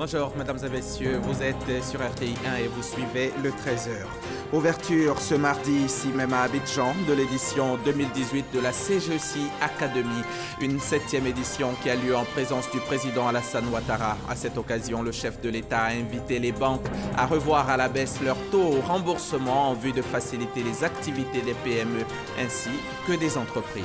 Bonjour, mesdames et messieurs, vous êtes sur RTI 1 et vous suivez le 13h. Ouverture ce mardi, ici même à Abidjan, de l'édition 2018 de la CGECI Academy, une 7e édition qui a lieu en présence du président Alassane Ouattara. À cette occasion, le chef de l'État a invité les banques à revoir à la baisse leur taux au remboursement en vue de faciliter les activités des PME ainsi que des entreprises.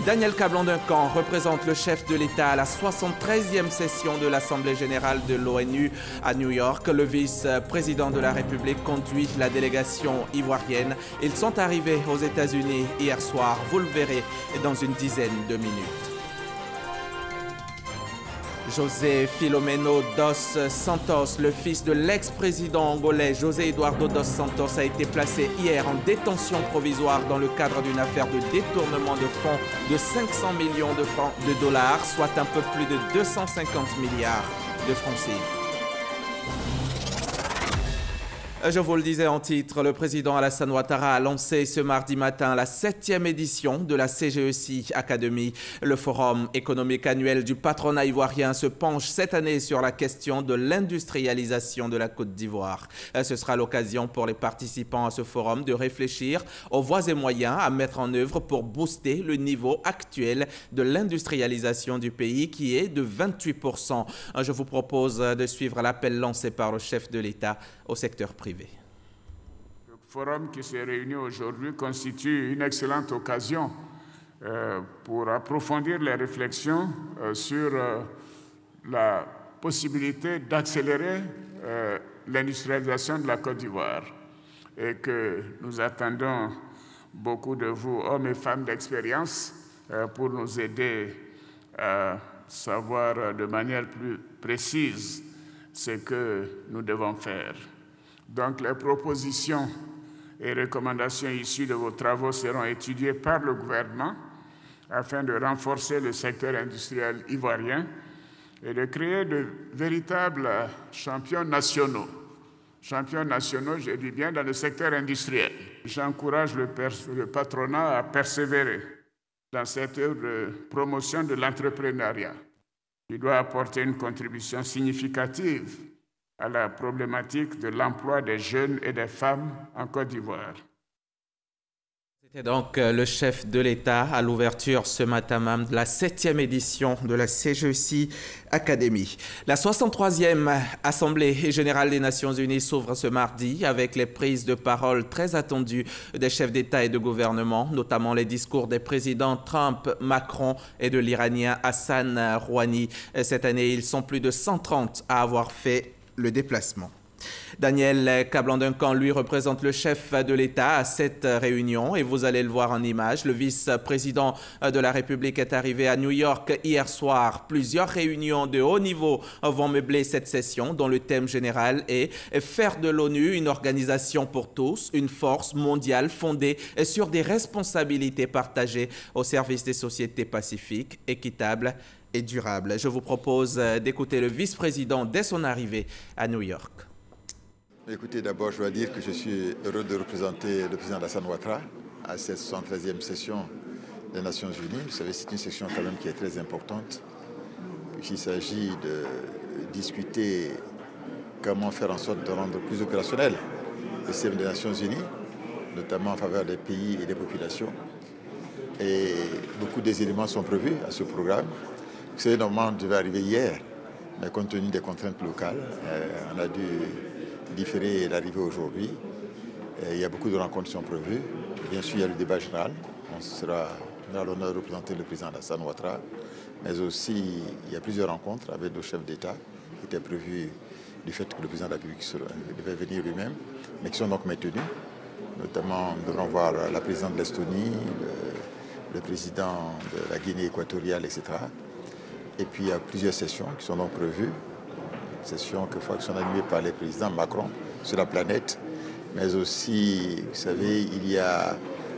Daniel Kablan-Duncan représente le chef de l'État à la 73e session de l'Assemblée générale de l'ONU à New York. Le vice-président de la République conduit la délégation ivoirienne. Ils sont arrivés aux États-Unis hier soir, vous le verrez dans une dizaine de minutes. José Filomeno dos Santos, le fils de l'ex-président angolais José Eduardo dos Santos, a été placé hier en détention provisoire dans le cadre d'une affaire de détournement de fonds de 500 millions de dollars, soit un peu plus de 250 milliards de francs CFA. Je vous le disais en titre, le président Alassane Ouattara a lancé ce mardi matin la 7e édition de la CGECI Academy. Le forum économique annuel du patronat ivoirien se penche cette année sur la question de l'industrialisation de la Côte d'Ivoire. Ce sera l'occasion pour les participants à ce forum de réfléchir aux voies et moyens à mettre en œuvre pour booster le niveau actuel de l'industrialisation du pays qui est de 28%. Je vous propose de suivre l'appel lancé par le chef de l'État au secteur privé. Le forum qui s'est réuni aujourd'hui constitue une excellente occasion pour approfondir les réflexions sur la possibilité d'accélérer l'industrialisation de la Côte d'Ivoire et que nous attendons beaucoup de vous, hommes et femmes d'expérience, pour nous aider à savoir de manière plus précise ce que nous devons faire. Donc, les propositions et recommandations issues de vos travaux seront étudiées par le gouvernement afin de renforcer le secteur industriel ivoirien et de créer de véritables champions nationaux. Champions nationaux, je dis bien, dans le secteur industriel. J'encourage le patronat à persévérer dans cette œuvre de promotion de l'entrepreneuriat. Il doit apporter une contribution significative à la problématique de l'emploi des jeunes et des femmes en Côte d'Ivoire. C'était donc le chef de l'État à l'ouverture ce matin même de la 7e édition de la CGECI Academy. La 63e Assemblée générale des Nations Unies s'ouvre ce mardi avec les prises de parole très attendues des chefs d'État et de gouvernement, notamment les discours des présidents Trump, Macron et de l'Iranien Hassan Rouhani. Cette année, ils sont plus de 130 à avoir fait le déplacement. Daniel Kablan-Duncan, lui, représente le chef de l'État à cette réunion et vous allez le voir en image. Le vice-président de la République est arrivé à New York hier soir. Plusieurs réunions de haut niveau vont meubler cette session dont le thème général est « Faire de l'ONU une organisation pour tous, une force mondiale fondée sur des responsabilités partagées au service des sociétés pacifiques, équitables et durables ». Je vous propose d'écouter le vice-président dès son arrivée à New York. Écoutez, d'abord, je dois dire que je suis heureux de représenter le président Alassane Ouattara à cette 73e session des Nations Unies. Vous savez, c'est une session quand même qui est très importante, puisqu'il s'agit de discuter comment faire en sorte de rendre plus opérationnel le système des Nations Unies, notamment en faveur des pays et des populations. Et beaucoup des éléments sont prévus à ce programme. Vous savez, normalement, on devait arriver hier, mais compte tenu des contraintes locales, on a dû différer l'arrivée aujourd'hui. Il y a beaucoup de rencontres qui sont prévues. Bien sûr, il y a le débat général. On a l'honneur de représenter le président Alassane Ouattara. Mais aussi, il y a plusieurs rencontres avec nos chefs d'État qui étaient prévues du fait que le président de la République devait venir lui-même, mais qui sont donc maintenues. Notamment, nous devrons voir la présidente de l'Estonie, le président de la Guinée équatoriale, etc. Et puis, il y a plusieurs sessions qui sont donc prévues. Sessions qui sont animées par les présidents Macron sur la planète, mais aussi, vous savez, il y a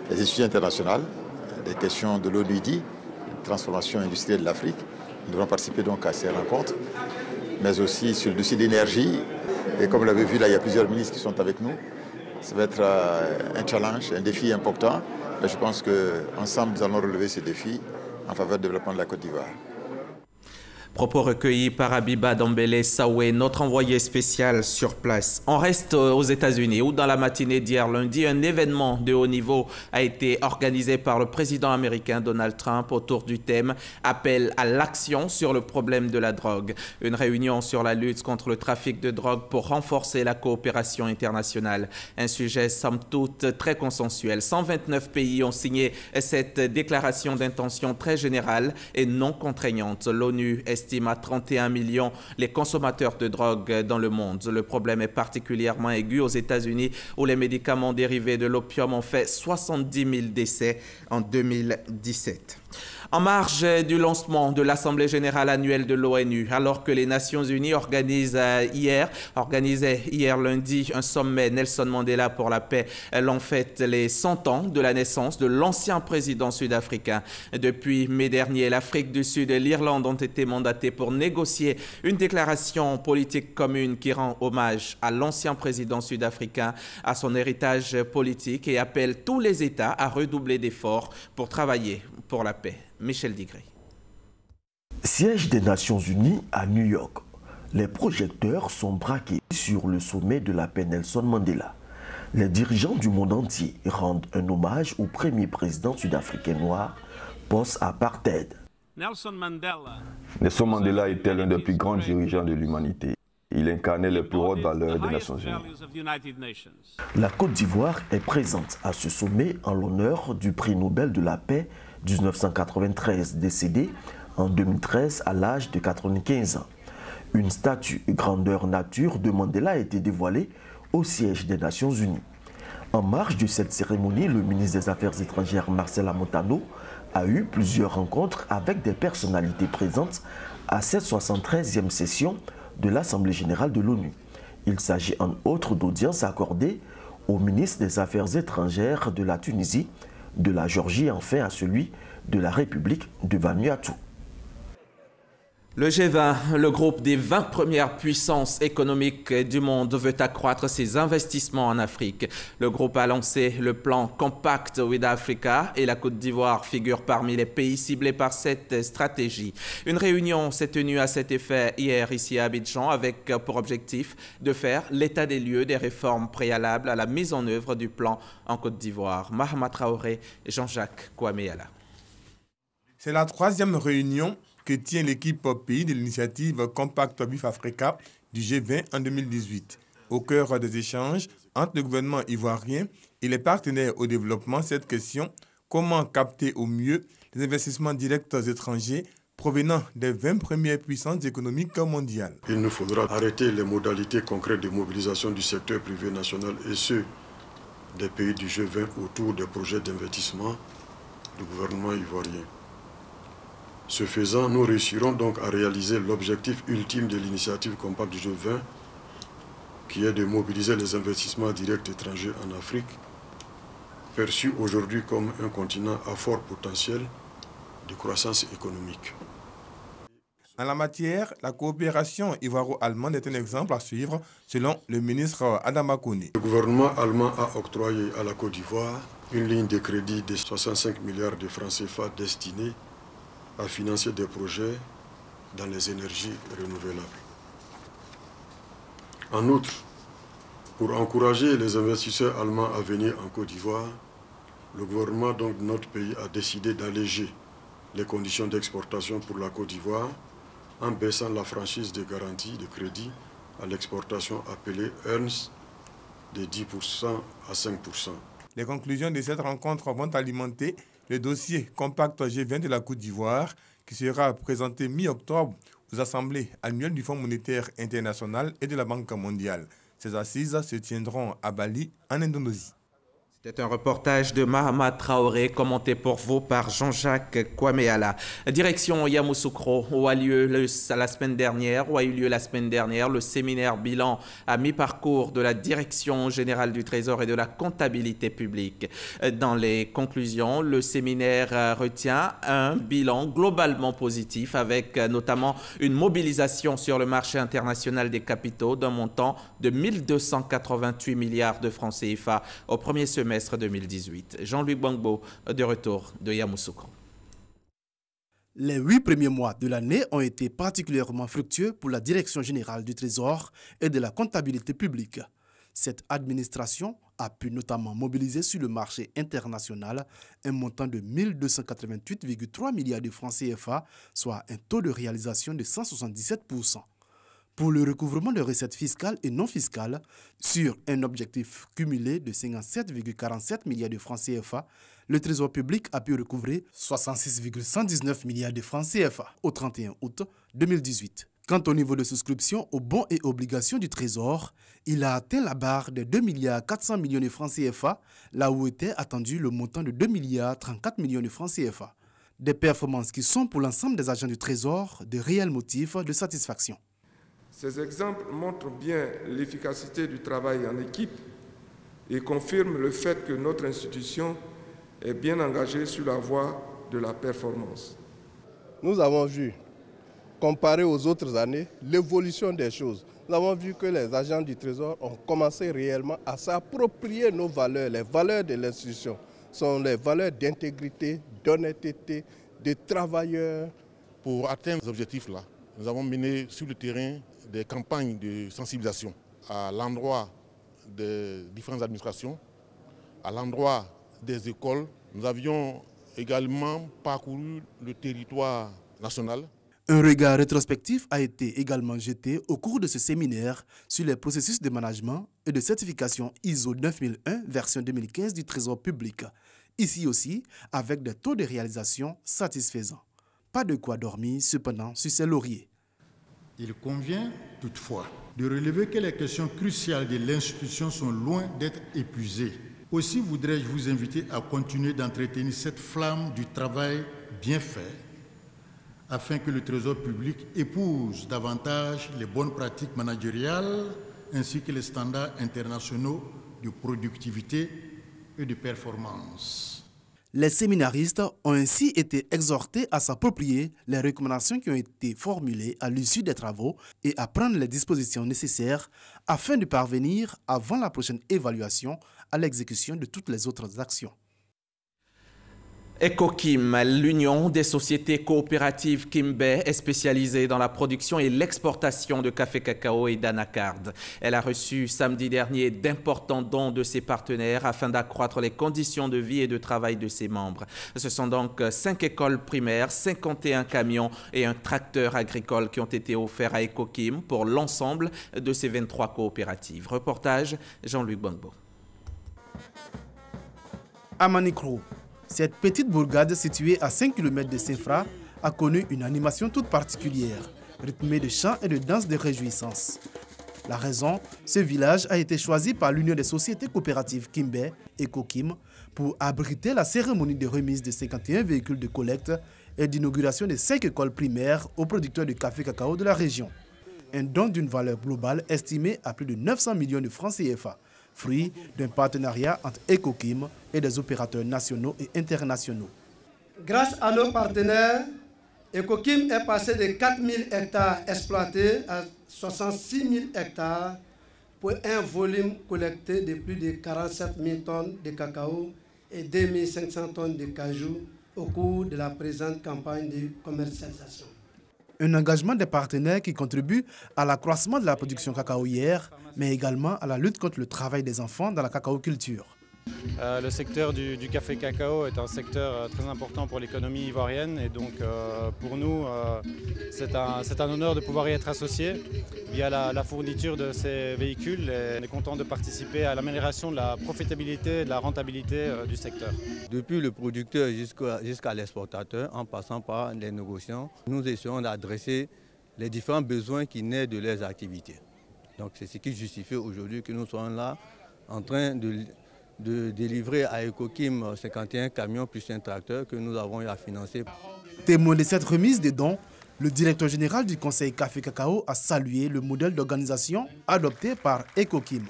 les institutions internationales, des questions de l'ONUDI, transformation industrielle de l'Afrique. Nous devons participer donc à ces rencontres, mais aussi sur le dossier d'énergie. Et comme vous l'avez vu, là, il y a plusieurs ministres qui sont avec nous. Ça va être un challenge, un défi important, mais je pense qu'ensemble, nous allons relever ces défis en faveur du développement de la Côte d'Ivoire. Propos recueillis par Abiba Dambélé Saoué, notre envoyé spécial sur place. On reste aux États-Unis où dans la matinée d'hier lundi, un événement de haut niveau a été organisé par le président américain Donald Trump autour du thème « Appel à l'action sur le problème de la drogue ». Une réunion sur la lutte contre le trafic de drogue pour renforcer la coopération internationale. Un sujet somme toute très consensuel. 129 pays ont signé cette déclaration d'intention très générale et non contraignante. L'ONU estime à 31 millions les consommateurs de drogue dans le monde. Le problème est particulièrement aigu aux États-Unis où les médicaments dérivés de l'opium ont fait 70 000 décès en 2017. En marge du lancement de l'Assemblée générale annuelle de l'ONU, alors que les Nations unies organisaient hier lundi un sommet Nelson Mandela pour la paix, l'on fête les 100 ans de la naissance de l'ancien président sud-africain. Depuis mai dernier, l'Afrique du Sud et l'Irlande ont été mandatées pour négocier une déclaration politique commune qui rend hommage à l'ancien président sud-africain, à son héritage politique et appelle tous les États à redoubler d'efforts pour travailler pour la paix. Michel Digré. Siège des Nations Unies à New York. Les projecteurs sont braqués sur le sommet de la paix Nelson Mandela. Les dirigeants du monde entier rendent un hommage au premier président sud-africain noir post-apartheid. Nelson Mandela était l'un des plus grands dirigeants de l'humanité. Il incarnait les plus hautes valeurs des Nations Unies. La Côte d'Ivoire est présente à ce sommet en l'honneur du prix Nobel de la paix 1993, décédé en 2013 à l'âge de 95 ans. Une statue grandeur nature de Mandela a été dévoilée au siège des Nations Unies. En marge de cette cérémonie, le ministre des Affaires étrangères Marcela Montano a eu plusieurs rencontres avec des personnalités présentes à cette 73e session de l'Assemblée générale de l'ONU. Il s'agit en outre d'audiences accordées au ministre des Affaires étrangères de la Tunisie, de la Géorgie et enfin à celui de la République de Vanuatu. Le G20, le groupe des 20 premières puissances économiques du monde, veut accroître ses investissements en Afrique. Le groupe a lancé le plan Compact with Africa et la Côte d'Ivoire figure parmi les pays ciblés par cette stratégie. Une réunion s'est tenue à cet effet hier ici à Abidjan avec pour objectif de faire l'état des lieux des réformes préalables à la mise en œuvre du plan en Côte d'Ivoire. Mahama Traoré et Jean-Jacques Kouaméala. C'est la 3e réunion que tient l'équipe pays de l'initiative Compact with Africa du G20 en 2018. Au cœur des échanges entre le gouvernement ivoirien et les partenaires au développement, cette question, comment capter au mieux les investissements directs étrangers provenant des 20 premières puissances économiques mondiales. Il nous faudra arrêter les modalités concrètes de mobilisation du secteur privé national et ceux des pays du G20 autour des projets d'investissement du gouvernement ivoirien. Ce faisant, nous réussirons donc à réaliser l'objectif ultime de l'initiative Compact du G20, qui est de mobiliser les investissements directs étrangers en Afrique, perçu aujourd'hui comme un continent à fort potentiel de croissance économique. En la matière, la coopération ivoiro-allemande est un exemple à suivre, selon le ministre Adama Kone. Le gouvernement allemand a octroyé à la Côte d'Ivoire une ligne de crédit de 65 milliards de francs CFA destinée à financer des projets dans les énergies renouvelables. En outre, pour encourager les investisseurs allemands à venir en Côte d'Ivoire, le gouvernement de notre pays a décidé d'alléger les conditions d'exportation pour la Côte d'Ivoire en baissant la franchise de garantie de crédit à l'exportation appelée EARNS de 10% à 5%. Les conclusions de cette rencontre vont alimenter le dossier Compact G20 de la Côte d'Ivoire qui sera présenté mi-octobre aux assemblées annuelles du Fonds monétaire international et de la Banque mondiale. Ces assises se tiendront à Bali, en Indonésie. C'était un reportage de Mahama Traoré, commenté pour vous par Jean-Jacques Kouaméala. Direction Yamoussoukro, où a eu lieu la semaine dernière le séminaire bilan à mi-parcours de la Direction générale du Trésor et de la comptabilité publique. Dans les conclusions, le séminaire retient un bilan globalement positif avec notamment une mobilisation sur le marché international des capitaux d'un montant de 1288 milliards de francs CFA au premier semestre 2018. Jean-Louis Gbangbo, de retour de Yamoussoukro. Les 8 premiers mois de l'année ont été particulièrement fructueux pour la Direction générale du Trésor et de la comptabilité publique. Cette administration a pu notamment mobiliser sur le marché international un montant de 1 288,3 milliards de francs CFA, soit un taux de réalisation de 177%. Pour le recouvrement de recettes fiscales et non fiscales, sur un objectif cumulé de 57,47 milliards de francs CFA, le Trésor public a pu recouvrer 66,119 milliards de francs CFA au 31 août 2018. Quant au niveau de souscription aux bons et obligations du Trésor, il a atteint la barre de 2 milliards 400 millions de francs CFA, là où était attendu le montant de 2 milliards 34 millions de francs CFA. Des performances qui sont pour l'ensemble des agents du Trésor de réels motifs de satisfaction. Ces exemples montrent bien l'efficacité du travail en équipe et confirment le fait que notre institution est bien engagée sur la voie de la performance. Nous avons vu, comparé aux autres années, l'évolution des choses. Nous avons vu que les agents du Trésor ont commencé réellement à s'approprier nos valeurs. Les valeurs de l'institution sont les valeurs d'intégrité, d'honnêteté, de travailleurs. Pour atteindre ces objectifs-là, nous avons mené sur le terrain des campagnes de sensibilisation à l'endroit des différentes administrations, à l'endroit des écoles. Nous avions également parcouru le territoire national. Un regard rétrospectif a été également jeté au cours de ce séminaire sur les processus de management et de certification ISO 9001 version 2015 du Trésor public. Ici aussi, avec des taux de réalisation satisfaisants. Pas de quoi dormir cependant sur ses lauriers. Il convient toutefois de relever que les questions cruciales de l'institution sont loin d'être épuisées. Aussi voudrais-je vous inviter à continuer d'entretenir cette flamme du travail bien fait afin que le Trésor public épouse davantage les bonnes pratiques managériales ainsi que les standards internationaux de productivité et de performance. Les séminaristes ont ainsi été exhortés à s'approprier les recommandations qui ont été formulées à l'issue des travaux et à prendre les dispositions nécessaires afin de parvenir, avant la prochaine évaluation, à l'exécution de toutes les autres actions. Ecokim, l'Union des sociétés coopératives Kimbé, est spécialisée dans la production et l'exportation de café cacao et d'anacarde. Elle a reçu samedi dernier d'importants dons de ses partenaires afin d'accroître les conditions de vie et de travail de ses membres. Ce sont donc 5 écoles primaires, 51 camions et un tracteur agricole qui ont été offerts à Ecokim pour l'ensemble de ces 23 coopératives. Reportage Jean-Luc Bangbo. À Manicro, cette petite bourgade située à 5 km de Saint-Fra a connu une animation toute particulière, rythmée de chants et de danses de réjouissance. La raison, ce village a été choisi par l'Union des sociétés coopératives Kimbé, Ecokim, pour abriter la cérémonie de remise de 51 véhicules de collecte et d'inauguration de 5 écoles primaires aux producteurs de café cacao de la région. Un don d'une valeur globale estimée à plus de 900 millions de francs CFA. Fruit d'un partenariat entre Ecokim et des opérateurs nationaux et internationaux. Grâce à nos partenaires, Ecokim est passé de 4 000 hectares exploités à 66 000 hectares pour un volume collecté de plus de 47 000 tonnes de cacao et 2 500 tonnes de cajou au cours de la présente campagne de commercialisation. Un engagement des partenaires qui contribue à l'accroissement de la production cacaoyère, mais également à la lutte contre le travail des enfants dans la cacaoculture. Le secteur du café cacao est un secteur très important pour l'économie ivoirienne et donc pour nous c'est un honneur de pouvoir y être associé via la fourniture de ces véhicules et on est content de participer à l'amélioration de la profitabilité et de la rentabilité du secteur. Depuis le producteur jusqu'à l'exportateur, en passant par les négociants, nous essayons d'adresser les différents besoins qui naissent de leurs activités. Donc c'est ce qui justifie aujourd'hui que nous soyons là en train de délivrer à Ecokim 51 camions plus un tracteur que nous avons eu à financer. Témoin de cette remise des dons, le directeur général du Conseil Café Cacao a salué le modèle d'organisation adopté par Ecokim.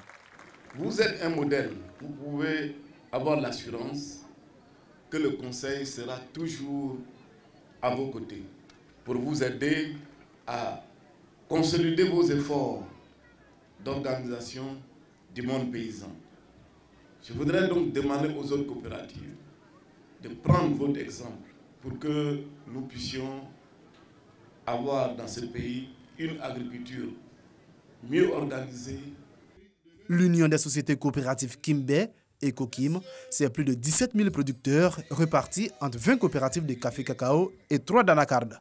Vous êtes un modèle, vous pouvez avoir l'assurance que le Conseil sera toujours à vos côtés pour vous aider à consolider vos efforts d'organisation du monde paysan. Je voudrais donc demander aux autres coopératives de prendre votre exemple pour que nous puissions avoir dans ce pays une agriculture mieux organisée. L'Union des sociétés coopératives Kimbe, EcoKim, c'est plus de 17 000 producteurs répartis entre 20 coopératives de café cacao et 3 d'anacarde.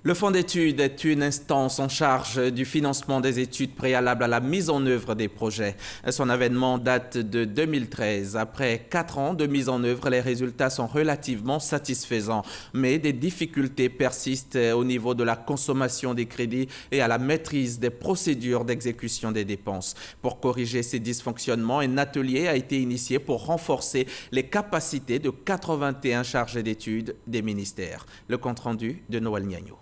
Le fonds d'études est une instance en charge du financement des études préalables à la mise en œuvre des projets. Son avènement date de 2013. Après 4 ans de mise en œuvre, les résultats sont relativement satisfaisants. Mais des difficultés persistent au niveau de la consommation des crédits et à la maîtrise des procédures d'exécution des dépenses. Pour corriger ces dysfonctionnements, un atelier a été initié pour renforcer les capacités de 81 chargés d'études des ministères. Le compte-rendu de Noël Niagno.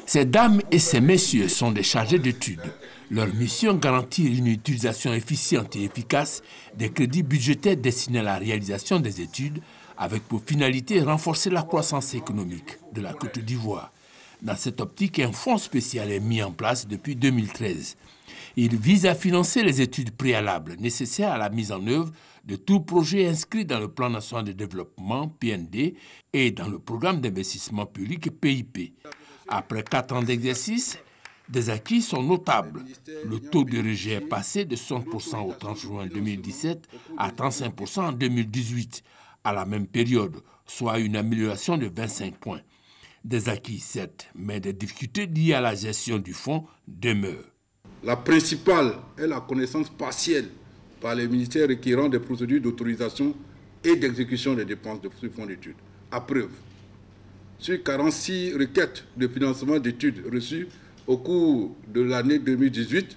Ces dames et ces messieurs sont des chargés d'études. Leur mission garantit une utilisation efficiente et efficace des crédits budgétaires destinés à la réalisation des études, avec pour finalité renforcer la croissance économique de la Côte d'Ivoire. Dans cette optique, un fonds spécial est mis en place depuis 2013. Il vise à financer les études préalables nécessaires à la mise en œuvre de tout projet inscrit dans le Plan national de développement, PND, et dans le programme d'investissement public, PIP. Après 4 ans d'exercice, des acquis sont notables. Le taux de rejet est passé de 60% au 30 juin 2017 à 35% en 2018, à la même période, soit une amélioration de 25 points. Des acquis, certes, mais des difficultés liées à la gestion du fonds demeurent. La principale est la connaissance partielle par les ministères requérant des procédures d'autorisation et d'exécution des dépenses de ce fonds d'études. À preuve, sur 46 requêtes de financement d'études reçues au cours de l'année 2018,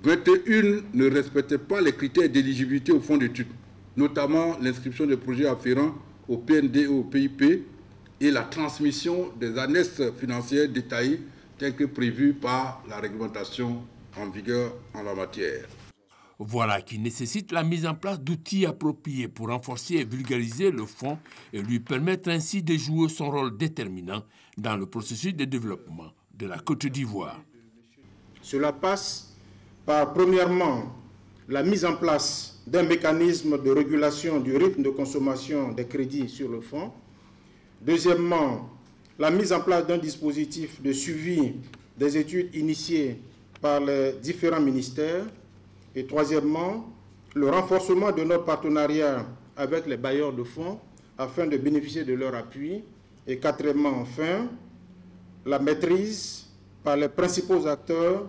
21 ne respectaient pas les critères d'éligibilité au fonds d'études, notamment l'inscription des projets afférents au PND et au PIP et la transmission des annexes financières détaillées telles que prévues par la réglementation en vigueur en la matière. Voilà qui nécessite la mise en place d'outils appropriés pour renforcer et vulgariser le fonds et lui permettre ainsi de jouer son rôle déterminant dans le processus de développement de la Côte d'Ivoire. Cela passe par, premièrement, la mise en place d'un mécanisme de régulation du rythme de consommation des crédits sur le fonds. Deuxièmement, la mise en place d'un dispositif de suivi des études initiées par les différents ministères. Et troisièmement, le renforcement de notre partenariat avec les bailleurs de fonds afin de bénéficier de leur appui. Et quatrièmement, enfin, la maîtrise par les principaux acteurs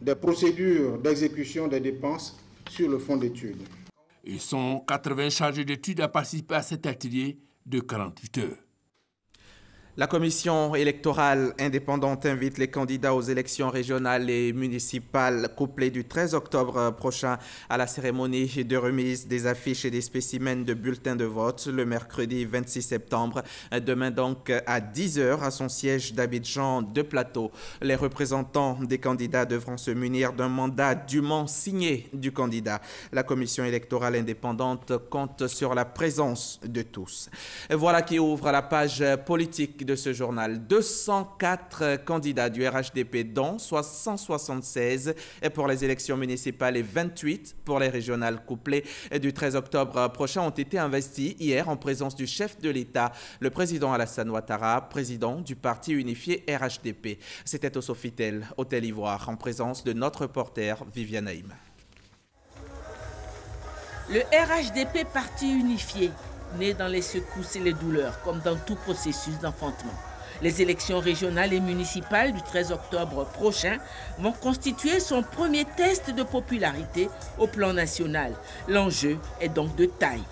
des procédures d'exécution des dépenses sur le fonds d'études. Ils sont 80 chargés d'études à participer à cet atelier de 48 heures. La commission électorale indépendante invite les candidats aux élections régionales et municipales couplées du 13 octobre prochain à la cérémonie de remise des affiches et des spécimens de bulletins de vote le mercredi 26 septembre. Demain donc à 10h à son siège d'Abidjan de Plateau. Les représentants des candidats devront se munir d'un mandat dûment signé du candidat. La commission électorale indépendante compte sur la présence de tous. Voilà qui ouvre la page politique de ce journal. 204 candidats du RHDP, dont 176 pour les élections municipales et 28 pour les régionales couplées du 13 octobre prochain ont été investis hier en présence du chef de l'État, le président Alassane Ouattara, président du parti unifié RHDP. C'était au Sofitel, Hôtel Ivoire, en présence de notre reporter Viviane Haïm. Le RHDP, parti unifié, né dans les secousses et les douleurs, comme dans tout processus d'enfantement. Les élections régionales et municipales du 13 octobre prochain vont constituer son premier test de popularité au plan national. L'enjeu est donc de taille.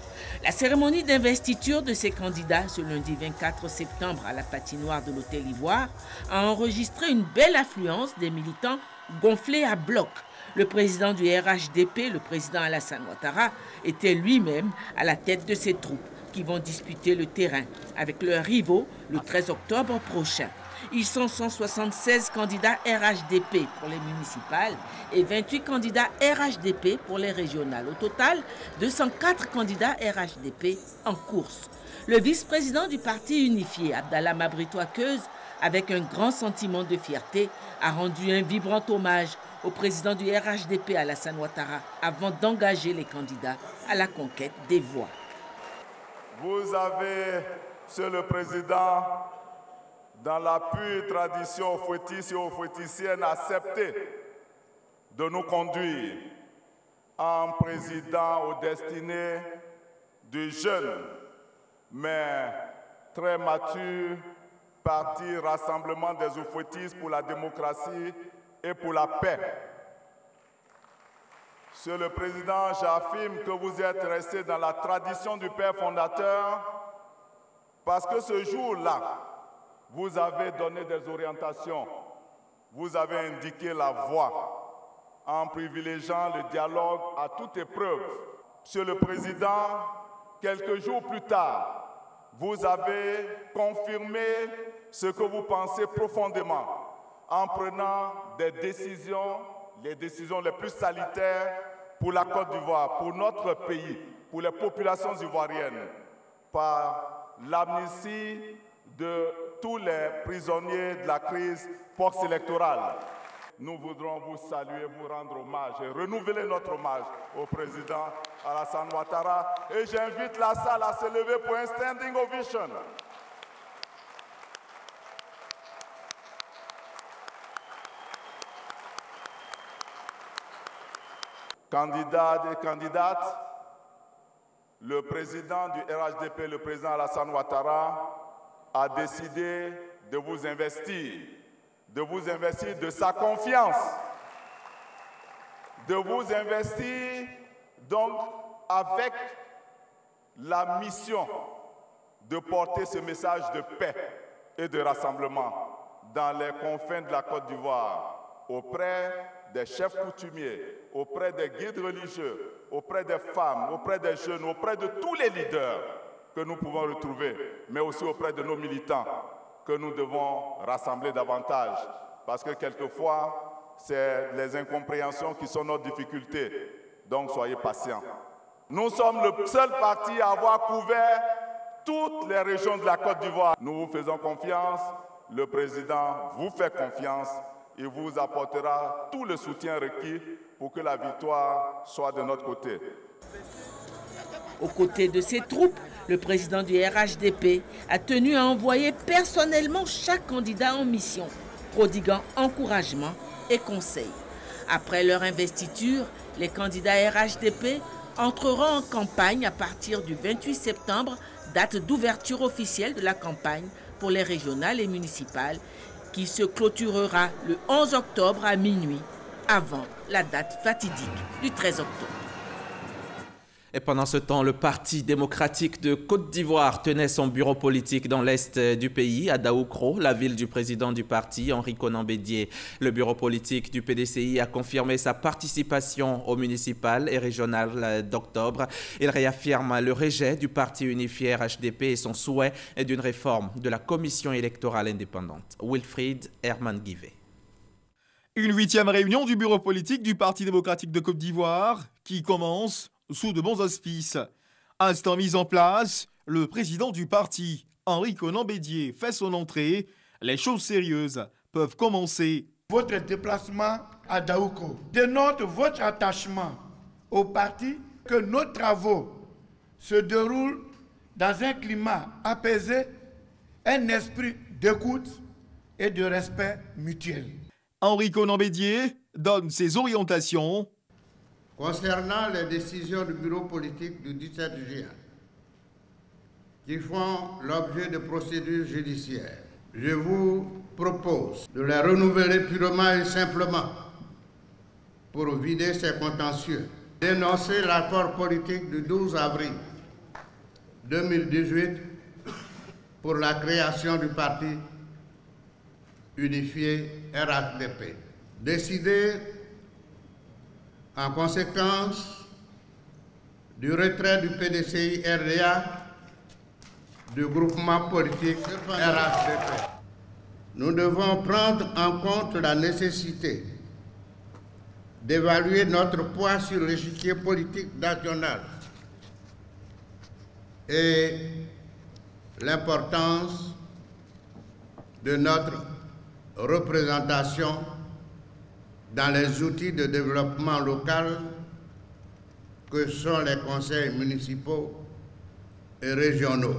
La cérémonie d'investiture de ces candidats ce lundi 24 septembre à la patinoire de l'Hôtel Ivoire a enregistré une belle affluence des militants gonflés à bloc. Le président du RHDP, le président Alassane Ouattara, était lui-même à la tête de ces troupes qui vont disputer le terrain avec leurs rivaux le 13 octobre prochain. Ils sont 176 candidats RHDP pour les municipales et 28 candidats RHDP pour les régionales. Au total, 204 candidats RHDP en course. Le vice-président du parti unifié, Abdallah Mabrito-Akeuz, avec un grand sentiment de fierté, a rendu un vibrant hommage au président du RHDP, Alassane Ouattara, avant d'engager les candidats à la conquête des voix. Vous avez, Monsieur le Président, dans la pure tradition fouettiste et fouetticienne, accepté de nous conduire en président aux destinées du jeune, mais très mature, parti Rassemblement des Oufouettistes pour la démocratie et pour la paix. Monsieur le Président, j'affirme que vous êtes resté dans la tradition du Père fondateur parce que ce jour-là, vous avez donné des orientations, vous avez indiqué la voie en privilégiant le dialogue à toute épreuve. Monsieur le Président, quelques jours plus tard, vous avez confirmé ce que vous pensez profondément en prenant des décisions, les décisions les plus salutaires pour la Côte d'Ivoire, pour notre pays, pour les populations ivoiriennes, par l'amnistie de tous les prisonniers de la crise post-électorale. Nous voudrons vous saluer, vous rendre hommage et renouveler notre hommage au président Alassane Ouattara. Et j'invite la salle à se lever pour un standing ovation. Candidats et candidates, le président du RHDP, le président Alassane Ouattara, a décidé de vous investir de sa confiance, de vous investir donc avec la mission de porter ce message de paix et de rassemblement dans les confins de la Côte d'Ivoire, auprès des chefs coutumiers, auprès des guides religieux, auprès des femmes, auprès des jeunes, auprès de tous les leaders que nous pouvons retrouver, mais aussi auprès de nos militants que nous devons rassembler davantage. Parce que quelquefois, c'est les incompréhensions qui sont notre difficulté. Donc soyez patients. Nous sommes le seul parti à avoir couvert toutes les régions de la Côte d'Ivoire. Nous vous faisons confiance, le président vous fait confiance. Il vous apportera tout le soutien requis pour que la victoire soit de notre côté. Aux côtés de ses troupes, le président du RHDP a tenu à envoyer personnellement chaque candidat en mission, prodiguant encouragement et conseils. Après leur investiture, les candidats RHDP entreront en campagne à partir du 28 septembre, date d'ouverture officielle de la campagne pour les régionales et municipales, qui se clôturera le 11 octobre à minuit, avant la date fatidique du 13 octobre. Et pendant ce temps, le Parti démocratique de Côte d'Ivoire tenait son bureau politique dans l'est du pays, à Daoukro, la ville du président du parti, Henri Konan Bédié. Le bureau politique du PDCI a confirmé sa participation aux municipales et régionales d'octobre. Il réaffirme le rejet du parti unifié RHDP et son souhait d'une réforme de la commission électorale indépendante. Wilfried Herman-Guivet. Une 8e réunion du bureau politique du Parti démocratique de Côte d'Ivoire qui commence sous de bons auspices. Instant mis en place, le président du parti, Henri Konan Bédié, fait son entrée. Les choses sérieuses peuvent commencer. Votre déplacement à Daoukro dénote votre attachement au parti, que nos travaux se déroulent dans un climat apaisé, un esprit d'écoute et de respect mutuel. Henri Konan Bédié donne ses orientations. Concernant les décisions du bureau politique du 17 juin, qui font l'objet de procédures judiciaires, je vous propose de les renouveler purement et simplement pour vider ces contentieux. Dénoncer l'accord politique du 12 avril 2018 pour la création du parti unifié RHDP. Décider en conséquence du retrait du PDCI RDA du groupement politique RHDP. Nous devons prendre en compte la nécessité d'évaluer notre poids sur l'échiquier politique national et l'importance de notre représentation dans les outils de développement local que sont les conseils municipaux et régionaux.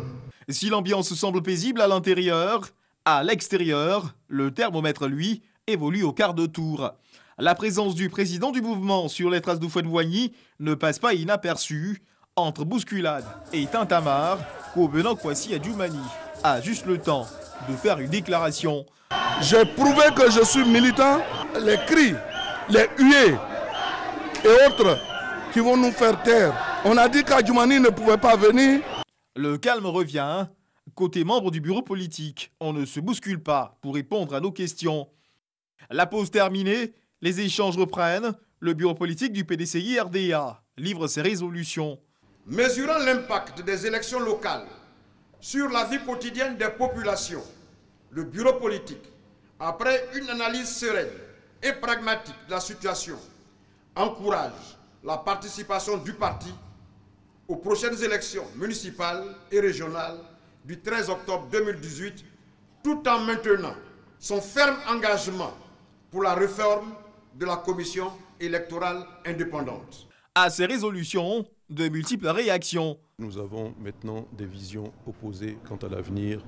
Si l'ambiance semble paisible à l'intérieur, à l'extérieur, le thermomètre, lui, évolue au quart de tour. La présence du président du mouvement sur les traces d'Houphouët-Boigny ne passe pas inaperçue. Entre bousculade et tintamarre, Kobena Kwasi Adjoumani a juste le temps de faire une déclaration. J'ai prouvé que je suis militant. Les cris, les huées et autres qui vont nous faire taire. On a dit qu'Adjoumani ne pouvait pas venir. Le calme revient. Côté membre du bureau politique, on ne se bouscule pas pour répondre à nos questions. La pause terminée, les échanges reprennent. Le bureau politique du PDCI-RDA livre ses résolutions. Mesurant l'impact des élections locales sur la vie quotidienne des populations, le bureau politique, après une analyse sereine et pragmatique de la situation, encourage la participation du parti aux prochaines élections municipales et régionales du 13 octobre 2018, tout en maintenant son ferme engagement pour la réforme de la commission électorale indépendante. À ces résolutions, de multiples réactions. Nous avons maintenant des visions opposées quant à l'avenir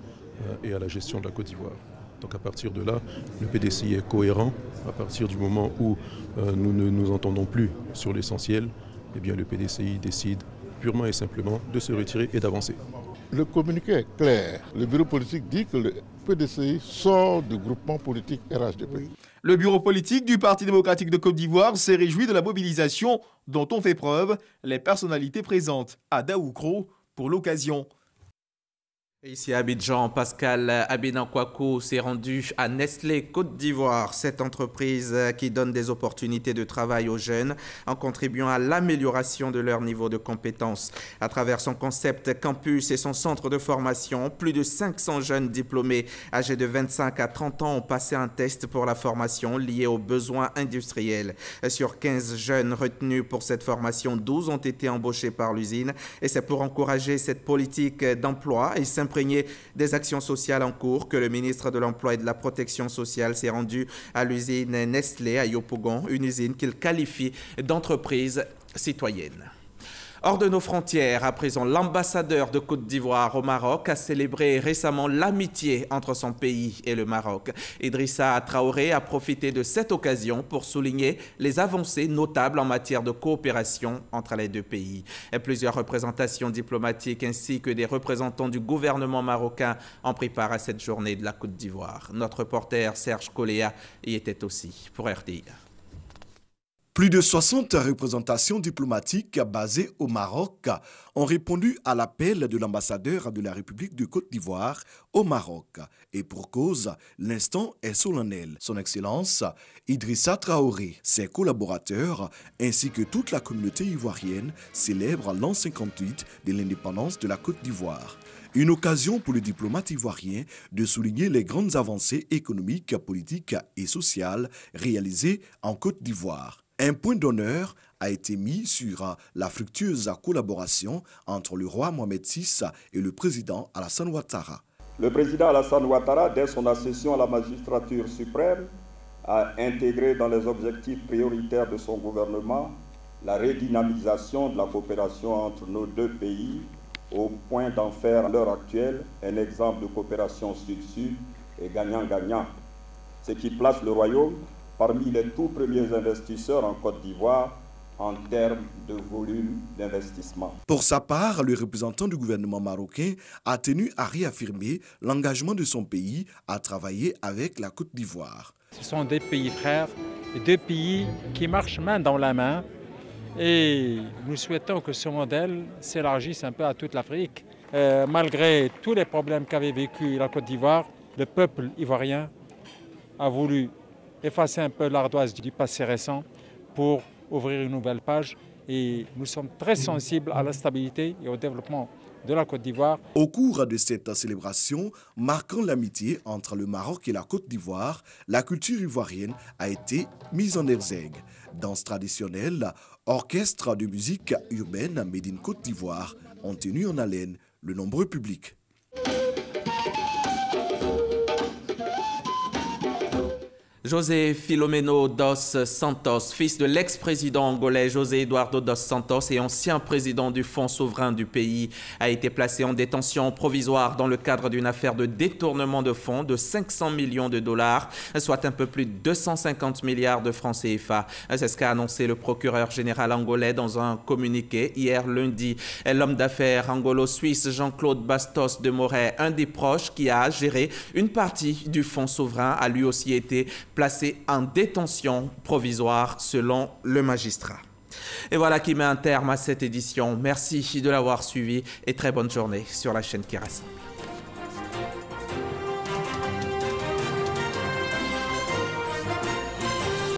et à la gestion de la Côte d'Ivoire. Donc à partir de là, le PDCI est cohérent. À partir du moment où nous ne nous entendons plus sur l'essentiel, eh bien le PDCI décide purement et simplement de se retirer et d'avancer. Le communiqué est clair. Le bureau politique dit que le PDCI sort du groupement politique RHDP. Le bureau politique du Parti démocratique de Côte d'Ivoire s'est réjoui de la mobilisation dont ont fait preuve les personnalités présentes à Daoukro pour l'occasion. Ici à Abidjan, Pascal Abinankwaku s'est rendu à Nestlé Côte d'Ivoire, cette entreprise qui donne des opportunités de travail aux jeunes en contribuant à l'amélioration de leur niveau de compétences. À travers son concept campus et son centre de formation, plus de 500 jeunes diplômés âgés de 25 à 30 ans ont passé un test pour la formation liée aux besoins industriels. Sur 15 jeunes retenus pour cette formation, 12 ont été embauchés par l'usine et c'est pour encourager cette politique d'emploi et s'imprégner des actions sociales en cours que le ministre de l'Emploi et de la Protection sociale s'est rendu à l'usine Nestlé à Yopougon, une usine qu'il qualifie d'entreprise citoyenne. Hors de nos frontières, à présent, l'ambassadeur de Côte d'Ivoire au Maroc a célébré récemment l'amitié entre son pays et le Maroc. Idrissa Traoré a profité de cette occasion pour souligner les avancées notables en matière de coopération entre les deux pays. Et plusieurs représentations diplomatiques ainsi que des représentants du gouvernement marocain ont pris part à cette journée de la Côte d'Ivoire. Notre reporter Serge Coléa y était aussi pour RDI. Plus de 60 représentations diplomatiques basées au Maroc ont répondu à l'appel de l'ambassadeur de la République de Côte d'Ivoire au Maroc. Et pour cause, l'instant est solennel. Son Excellence Idrissa Traoré, ses collaborateurs ainsi que toute la communauté ivoirienne célèbrent l'an 58 de l'indépendance de la Côte d'Ivoire. Une occasion pour le diplomate ivoirien de souligner les grandes avancées économiques, politiques et sociales réalisées en Côte d'Ivoire. Un point d'honneur a été mis sur la fructueuse collaboration entre le roi Mohamed VI et le président Alassane Ouattara. Le président Alassane Ouattara, dès son accession à la magistrature suprême, a intégré dans les objectifs prioritaires de son gouvernement la redynamisation de la coopération entre nos deux pays, au point d'en faire à l'heure actuelle un exemple de coopération sud-sud et gagnant-gagnant, ce qui place le royaume parmi les tout premiers investisseurs en Côte d'Ivoire en termes de volume d'investissement. Pour sa part, le représentant du gouvernement marocain a tenu à réaffirmer l'engagement de son pays à travailler avec la Côte d'Ivoire. Ce sont des pays frères, deux pays qui marchent main dans la main et nous souhaitons que ce modèle s'élargisse un peu à toute l'Afrique. Malgré tous les problèmes qu'avait vécu la Côte d'Ivoire, le peuple ivoirien a voulu effacer un peu l'ardoise du passé récent pour ouvrir une nouvelle page et nous sommes très sensibles à la stabilité et au développement de la Côte d'Ivoire. Au cours de cette célébration, marquant l'amitié entre le Maroc et la Côte d'Ivoire, la culture ivoirienne a été mise en exergue. Danse traditionnelle, orchestre de musique urbaine Made in Côte d'Ivoire ont tenu en haleine le nombreux public. José Filomeno dos Santos, fils de l'ex-président angolais José Eduardo dos Santos et ancien président du Fonds souverain du pays, a été placé en détention provisoire dans le cadre d'une affaire de détournement de fonds de 500 millions de dollars, soit un peu plus de 250 milliards de francs CFA. C'est ce qu'a annoncé le procureur général angolais dans un communiqué hier lundi. L'homme d'affaires angolo-suisse Jean-Claude Bastos de Moret, un des proches qui a géré une partie du Fonds souverain, a lui aussi été placé en détention provisoire selon le magistrat. Et voilà qui met un terme à cette édition. Merci de l'avoir suivi et très bonne journée sur la chaîne qui rassemble.